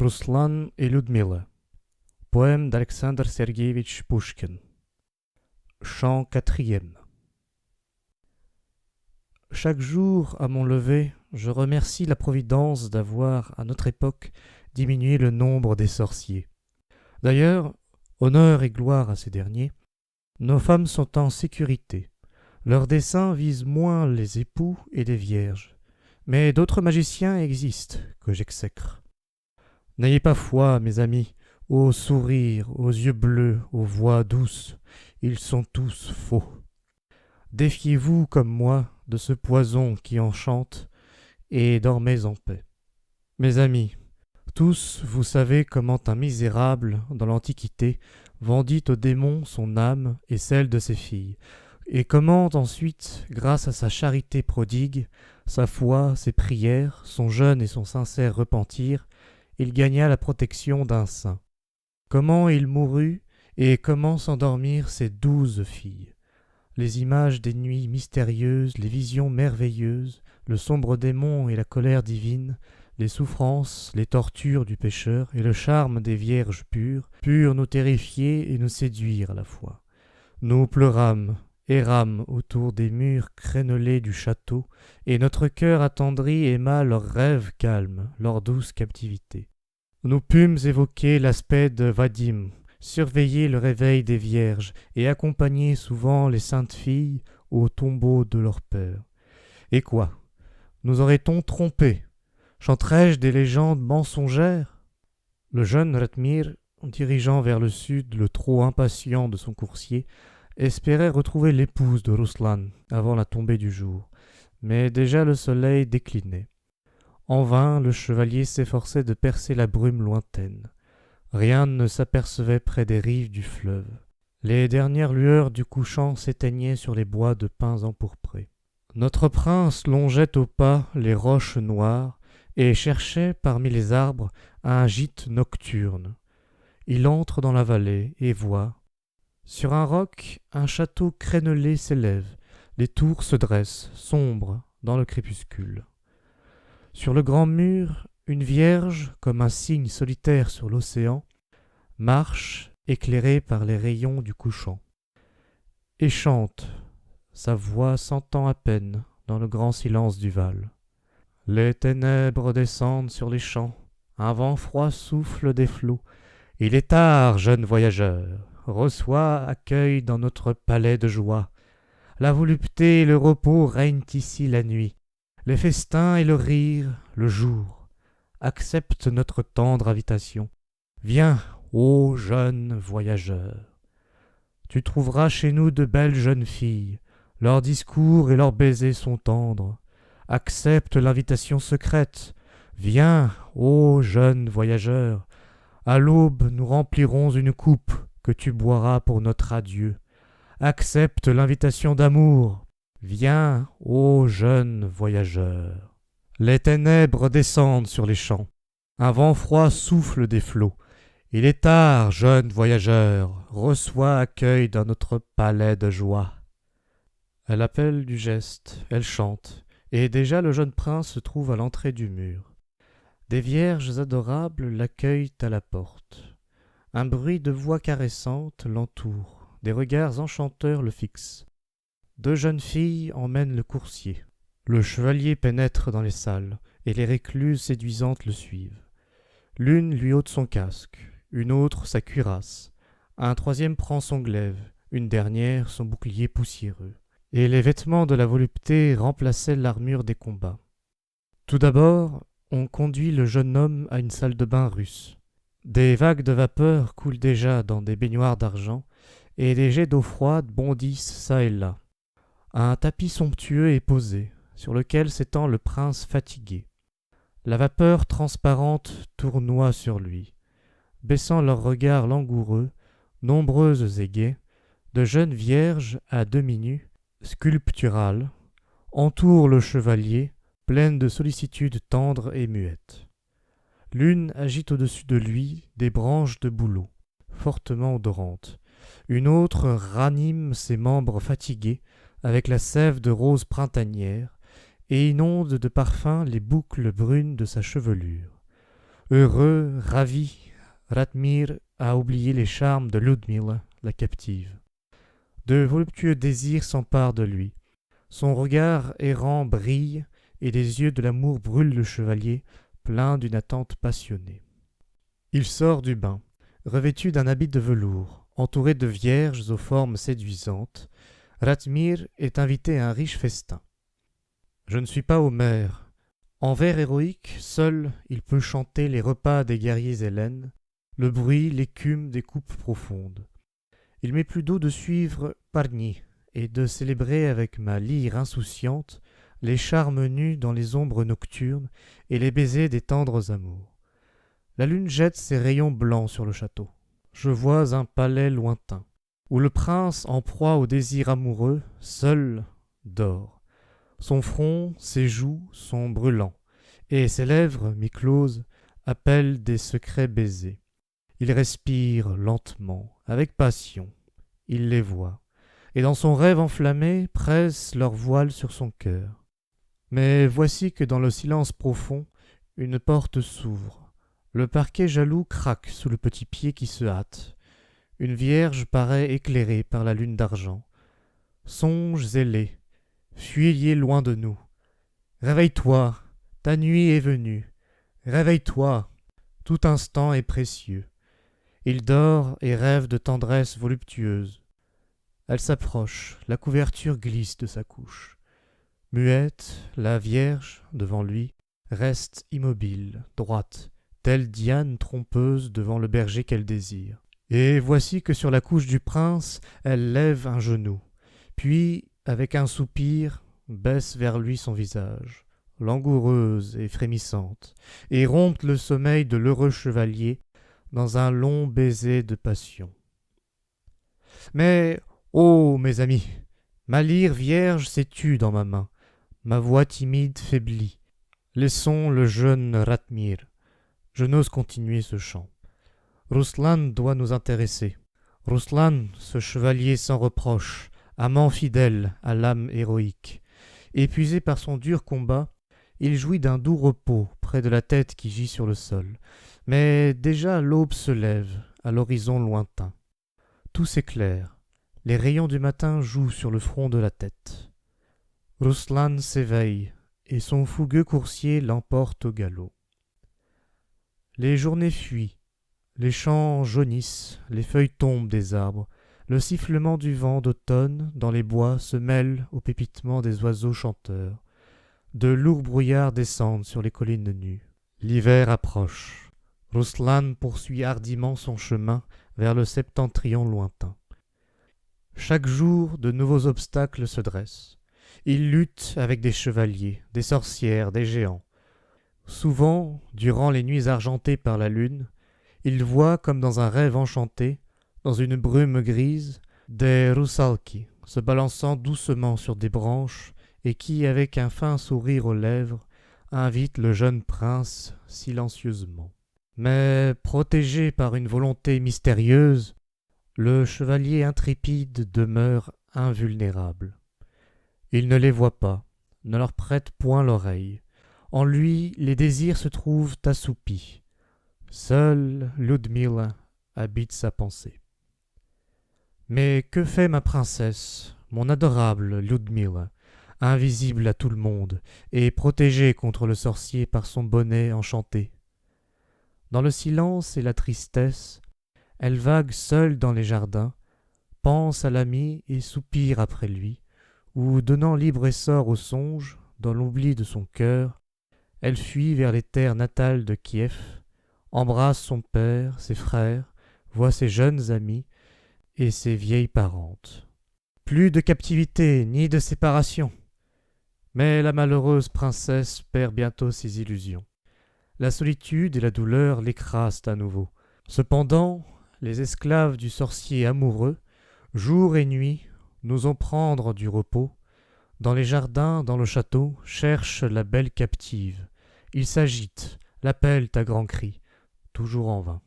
Ruslan et Ludmila. Poème d'Alexandre Sergueevitch Pouchkine. Chant 4e. Chaque jour, à mon lever, je remercie la Providence d'avoir, à notre époque, diminué le nombre des sorciers. D'ailleurs, honneur et gloire à ces derniers, nos femmes sont en sécurité. Leurs desseins visent moins les époux et les vierges. Mais d'autres magiciens existent que j'exècre. N'ayez pas foi, mes amis, aux sourires, aux yeux bleus, aux voix douces. Ils sont tous faux. Défiez-vous, comme moi, de ce poison qui enchante, et dormez en paix. Mes amis, tous vous savez comment un misérable, dans l'Antiquité, vendit au démon son âme et celle de ses filles, et comment ensuite, grâce à sa charité prodigue, sa foi, ses prières, son jeûne et son sincère repentir, il gagna la protection d'un saint. Comment il mourut et comment s'endormirent ses 12 filles. Les images des nuits mystérieuses, les visions merveilleuses, le sombre démon et la colère divine, les souffrances, les tortures du pécheur et le charme des vierges pures, purent nous terrifier et nous séduire à la fois. Nous pleurâmes, errâmes autour des murs crénelés du château, et notre cœur attendri aima leurs rêves calmes, leur douce captivité. Nous pûmes évoquer l'aspect de Vadim, surveiller le réveil des vierges, et accompagner souvent les saintes filles au tombeau de leur père. Et quoi? Nous aurait-on trompés? Chanterais-je des légendes mensongères? Le jeune Ratmir, dirigeant vers le sud le trot impatient de son coursier, espérait retrouver l'épouse de Ruslan avant la tombée du jour, mais déjà le soleil déclinait. En vain, le chevalier s'efforçait de percer la brume lointaine. Rien ne s'apercevait près des rives du fleuve. Les dernières lueurs du couchant s'éteignaient sur les bois de pins empourprés. Notre prince longeait au pas les roches noires et cherchait parmi les arbres un gîte nocturne. Il entre dans la vallée et voit. Sur un roc, un château crénelé s'élève. Les tours se dressent, sombres, dans le crépuscule. Sur le grand mur, une vierge, comme un cygne solitaire sur l'océan, marche, éclairée par les rayons du couchant, et chante, sa voix s'entend à peine dans le grand silence du Val. Les ténèbres descendent sur les champs, un vent froid souffle des flots. Il est tard, jeune voyageur, reçois, accueille dans notre palais de joie. La volupté et le repos règnent ici la nuit, les festins et le rire le jour. Accepte notre tendre invitation. Viens, ô jeune voyageur. Tu trouveras chez nous de belles jeunes filles. Leurs discours et leurs baisers sont tendres. Accepte l'invitation secrète. Viens, ô jeune voyageur. À l'aube, nous remplirons une coupe que tu boiras pour notre adieu. Accepte l'invitation d'amour. Viens, ô jeune voyageur. Les ténèbres descendent sur les champs. Un vent froid souffle des flots. Il est tard, jeune voyageur. Reçois accueil dans notre palais de joie. Elle appelle du geste, elle chante, et déjà le jeune prince se trouve à l'entrée du mur. Des vierges adorables l'accueillent à la porte. Un bruit de voix caressantes l'entoure, des regards enchanteurs le fixent. 2 jeunes filles emmènent le coursier. Le chevalier pénètre dans les salles, et les récluses séduisantes le suivent. L'une lui ôte son casque, une autre sa cuirasse, un troisième prend son glaive, une dernière son bouclier poussiéreux. Et les vêtements de la volupté remplaçaient l'armure des combats. Tout d'abord, on conduit le jeune homme à une salle de bain russe. Des vagues de vapeur coulent déjà dans des baignoires d'argent, et des jets d'eau froide bondissent çà et là. Un tapis somptueux est posé, sur lequel s'étend le prince fatigué. La vapeur transparente tournoie sur lui. Baissant leurs regards langoureux, nombreuses et gaies, de jeunes vierges à demi nues, sculpturales, entourent le chevalier, pleines de sollicitude tendre et muette. L'une agite au-dessus de lui des branches de bouleau, fortement odorantes. Une autre ranime ses membres fatigués avec la sève de rose printanière et inonde de parfum les boucles brunes de sa chevelure. Heureux, ravi, Ratmir a oublié les charmes de Ludmilla, la captive. De voluptueux désirs s'emparent de lui. Son regard errant brille, et les yeux de l'amour brûlent le chevalier, plein d'une attente passionnée. Il sort du bain, revêtu d'un habit de velours, entouré de vierges aux formes séduisantes. Ratmir est invité à un riche festin. Je ne suis pas Homère. En vers héroïques, seul il peut chanter les repas des guerriers hellènes, le bruit, l'écume des coupes profondes. Il m'est plus doux de suivre Pargny et de célébrer avec ma lyre insouciante les charmes nus dans les ombres nocturnes et les baisers des tendres amours. La lune jette ses rayons blancs sur le château. Je vois un palais lointain, où le prince, en proie au désir amoureux, seul dort. Son front, ses joues sont brûlants, et ses lèvres, mi-closes, appellent des secrets baisers. Il respire lentement, avec passion. Il les voit, et dans son rêve enflammé, presse leur voile sur son cœur. Mais voici que dans le silence profond, une porte s'ouvre. Le parquet jaloux craque sous le petit pied qui se hâte. Une vierge paraît éclairée par la lune d'argent. Songes zélés, fuilier loin de nous. Réveille-toi, ta nuit est venue. Réveille-toi, tout instant est précieux. Il dort et rêve de tendresse voluptueuse. Elle s'approche, la couverture glisse de sa couche. Muette, la Vierge, devant lui, reste immobile, droite, telle Diane trompeuse devant le berger qu'elle désire. Et voici que sur la couche du prince, elle lève un genou, puis, avec un soupir, baisse vers lui son visage, langoureuse et frémissante, et rompt le sommeil de l'heureux chevalier dans un long baiser de passion. Mais, ô mes amis, ma lyre vierge s'est tue dans ma main, ma voix timide faiblit. Laissons le jeune Ratmir. Je n'ose continuer ce chant. Ruslan doit nous intéresser. Ruslan, ce chevalier sans reproche, amant fidèle à l'âme héroïque. Épuisé par son dur combat, il jouit d'un doux repos près de la tête qui gît sur le sol. Mais déjà l'aube se lève à l'horizon lointain. Tout s'éclaire. Les rayons du matin jouent sur le front de la tête. Ruslan s'éveille, et son fougueux coursier l'emporte au galop. Les journées fuient, les champs jaunissent, les feuilles tombent des arbres, le sifflement du vent d'automne dans les bois se mêle au pépitement des oiseaux chanteurs. De lourds brouillards descendent sur les collines nues. L'hiver approche. Ruslan poursuit hardiment son chemin vers le septentrion lointain. Chaque jour, de nouveaux obstacles se dressent. Il lutte avec des chevaliers, des sorcières, des géants. Souvent, durant les nuits argentées par la lune, il voit comme dans un rêve enchanté, dans une brume grise, des roussalki se balançant doucement sur des branches et qui, avec un fin sourire aux lèvres, invitent le jeune prince silencieusement. Mais protégé par une volonté mystérieuse, le chevalier intrépide demeure invulnérable. Il ne les voit pas, ne leur prête point l'oreille. En lui, les désirs se trouvent assoupis. Seule Ludmilla habite sa pensée. Mais que fait ma princesse, mon adorable Ludmilla, invisible à tout le monde et protégée contre le sorcier par son bonnet enchanté? Dans le silence et la tristesse, elle vague seule dans les jardins, pense à l'ami et soupire après lui, ou, donnant libre essor aux songes, dans l'oubli de son cœur, elle fuit vers les terres natales de Kiev, embrasse son père, ses frères, voit ses jeunes amis et ses vieilles parentes. Plus de captivité ni de séparation. Mais la malheureuse princesse perd bientôt ses illusions. La solitude et la douleur l'écrasent à nouveau. Cependant, les esclaves du sorcier amoureux, jour et nuit, n'osant prendre du repos, dans les jardins, dans le château, cherchent la belle captive. Ils s'agitent, l'appellent à grands cris, toujours en vain.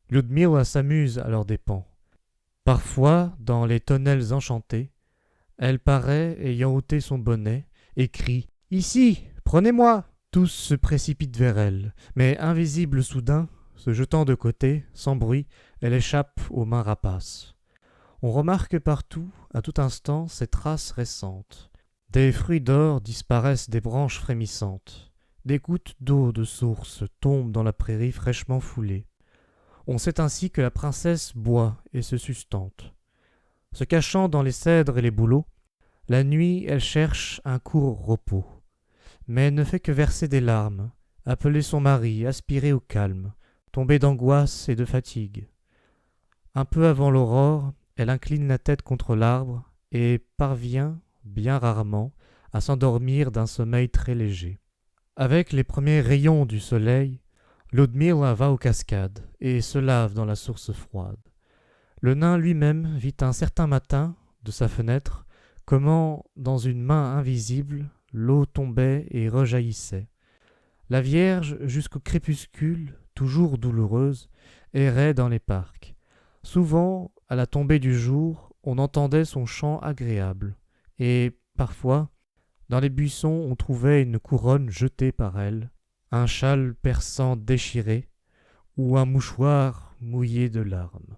Ludmilla s'amuse à leurs dépens. Parfois, dans les tonnelles enchantées, elle paraît ayant ôté son bonnet et crie « Ici, prenez-moi » Tous se précipitent vers elle, mais invisible soudain, se jetant de côté, sans bruit, elle échappe aux mains rapaces. On remarque partout, à tout instant, ces traces récentes. Des fruits d'or disparaissent des branches frémissantes. Des gouttes d'eau de source tombent dans la prairie fraîchement foulée. On sait ainsi que la princesse boit et se sustente. Se cachant dans les cèdres et les bouleaux, la nuit elle cherche un court repos, mais ne fait que verser des larmes, appeler son mari, aspirer au calme, tomber d'angoisse et de fatigue. Un peu avant l'aurore, elle incline la tête contre l'arbre et parvient, bien rarement, à s'endormir d'un sommeil très léger. Avec les premiers rayons du soleil, Ludmilla va aux cascades et se lave dans la source froide. Le nain lui-même vit un certain matin, de sa fenêtre, comment, dans une main invisible, l'eau tombait et rejaillissait. La Vierge, jusqu'au crépuscule, toujours douloureuse, errait dans les parcs. Souvent, à la tombée du jour, on entendait son chant agréable, et, parfois, dans les buissons on trouvait une couronne jetée par elle, un châle persan déchiré, ou un mouchoir mouillé de larmes.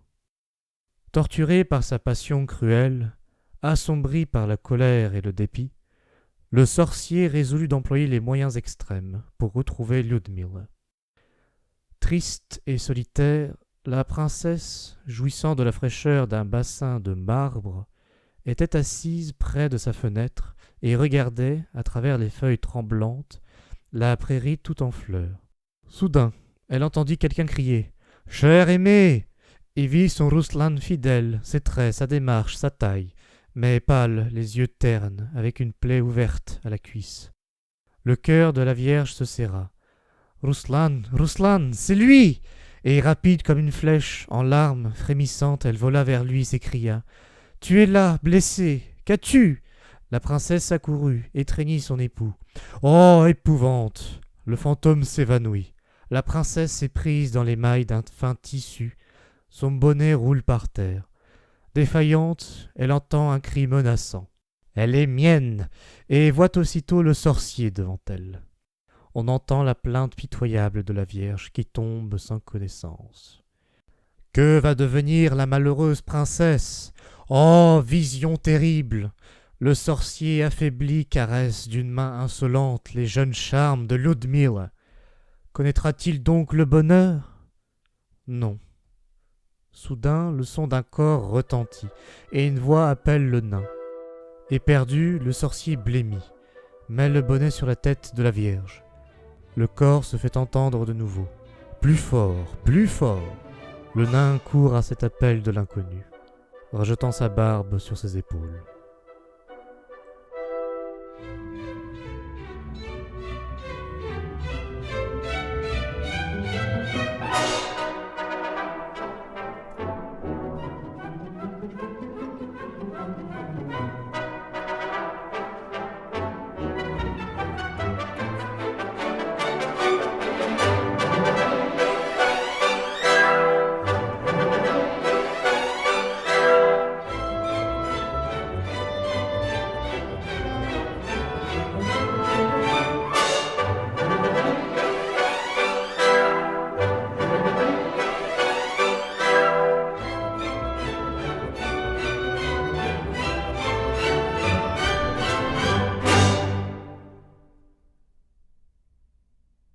Torturé par sa passion cruelle, assombri par la colère et le dépit, le sorcier résolut d'employer les moyens extrêmes pour retrouver Ludmilla. Triste et solitaire, la princesse, jouissant de la fraîcheur d'un bassin de marbre, était assise près de sa fenêtre et regardait, à travers les feuilles tremblantes, la prairie tout en fleurs. Soudain, elle entendit quelqu'un crier « Cher aimé !» et vit son Ruslan fidèle, ses traits, sa démarche, sa taille, mais pâle, les yeux ternes, avec une plaie ouverte à la cuisse. Le cœur de la Vierge se serra. « Ruslan, Ruslan, c'est lui !» Et rapide comme une flèche, en larmes, frémissante, elle vola vers lui et s'écria « Tu es là, blessé, qu'as-tu » La princesse accourut, étreignit son époux. Oh, épouvante! Le fantôme s'évanouit. La princesse est prise dans les mailles d'un fin tissu. Son bonnet roule par terre. Défaillante, elle entend un cri menaçant. Elle est mienne, et voit aussitôt le sorcier devant elle. On entend la plainte pitoyable de la Vierge qui tombe sans connaissance. Que va devenir la malheureuse princesse? Oh, vision terrible! Le sorcier affaibli caresse d'une main insolente les jeunes charmes de Ludmilla. Connaîtra-t-il donc le bonheur? Non. Soudain, le son d'un corps retentit, et une voix appelle le nain. Éperdu, le sorcier blêmit, met le bonnet sur la tête de la Vierge. Le corps se fait entendre de nouveau. Plus fort, plus fort. Le nain court à cet appel de l'inconnu, rejetant sa barbe sur ses épaules.